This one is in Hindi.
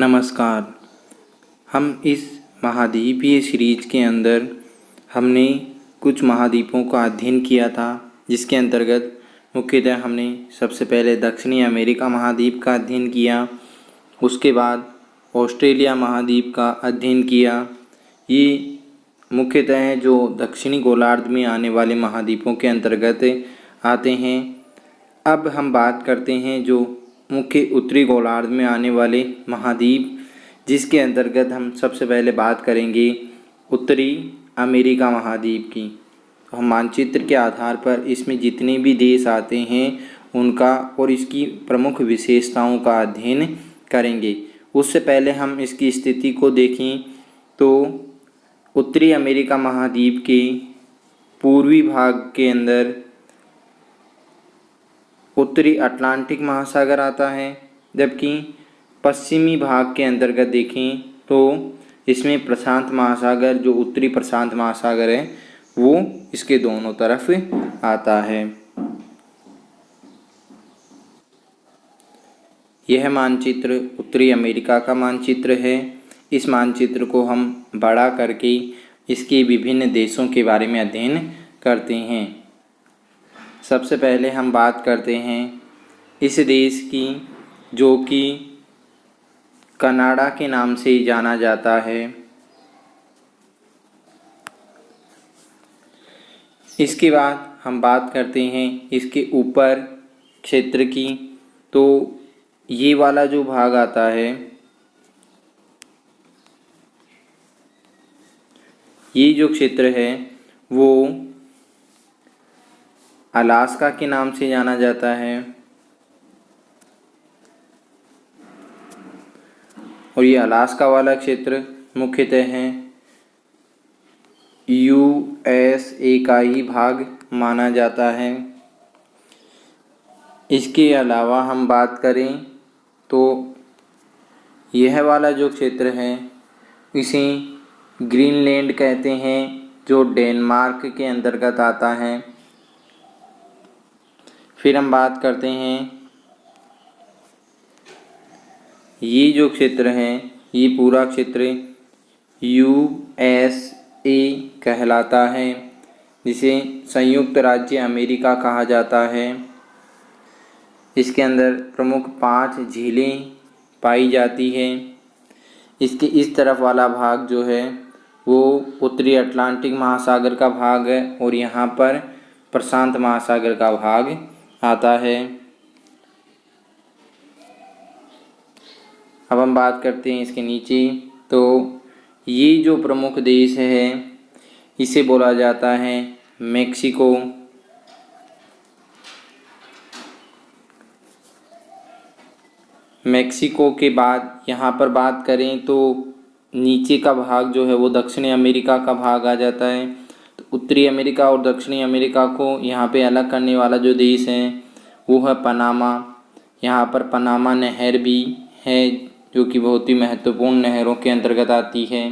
नमस्कार। हम इस महाद्वीपीय सीरीज़ के अंदर हमने कुछ महाद्वीपों का अध्ययन किया था, जिसके अंतर्गत मुख्यतः हमने सबसे पहले दक्षिणी अमेरिका महाद्वीप का अध्ययन किया, उसके बाद ऑस्ट्रेलिया महाद्वीप का अध्ययन किया। ये मुख्यतः जो दक्षिणी गोलार्ध में आने वाले महाद्वीपों के अंतर्गत आते हैं। अब हम बात करते हैं जो मुख्य उत्तरी गोलार्ध में आने वाले महाद्वीप, जिसके अंतर्गत हम सबसे पहले बात करेंगे उत्तरी अमेरिका महाद्वीप की। तो हम मानचित्र के आधार पर इसमें जितने भी देश आते हैं उनका और इसकी प्रमुख विशेषताओं का अध्ययन करेंगे। उससे पहले हम इसकी स्थिति को देखें तो उत्तरी अमेरिका महाद्वीप के पूर्वी भाग के अंदर उत्तरी अटलांटिक महासागर आता है, जबकि पश्चिमी भाग के अंतर्गत देखें तो इसमें प्रशांत महासागर, जो उत्तरी प्रशांत महासागर है, वो इसके दोनों तरफ आता है। यह मानचित्र उत्तरी अमेरिका का मानचित्र है। इस मानचित्र को हम बड़ा करके इसके विभिन्न देशों के बारे में अध्ययन करते हैं। सबसे पहले हम बात करते हैं इस देश की, जो कि कनाडा के नाम से जाना जाता है। इसके बाद हम बात करते हैं इसके ऊपर क्षेत्र की। तो ये वाला जो भाग आता है, ये जो क्षेत्र है वो अलास्का के नाम से जाना जाता है, और ये अलास्का वाला क्षेत्र मुख्यतः है USA का ही भाग माना जाता है। इसके अलावा हम बात करें तो यह वाला जो क्षेत्र है इसे ग्रीनलैंड कहते हैं, जो डेनमार्क के अंतर्गत आता है। फिर हम बात करते हैं ये जो क्षेत्र है, ये पूरा क्षेत्र USA कहलाता है, जिसे संयुक्त राज्य अमेरिका कहा जाता है। इसके अंदर प्रमुख 5 झीलें पाई जाती हैं। इसके इस तरफ वाला भाग जो है वो उत्तरी अटलांटिक महासागर का भाग है, और यहाँ पर प्रशांत महासागर का भाग आता है। अब हम बात करते हैं इसके नीचे। तो ये जो प्रमुख देश है इसे बोला जाता है मेक्सिको। मेक्सिको के बाद यहाँ पर बात करें तो नीचे का भाग जो है वो दक्षिणी अमेरिका का भाग आ जाता है। तो उत्तरी अमेरिका और दक्षिणी अमेरिका को यहाँ पे अलग करने वाला जो देश है वो है पनामा। यहाँ पर पनामा नहर भी है, जो कि बहुत ही महत्वपूर्ण नहरों के अंतर्गत आती है।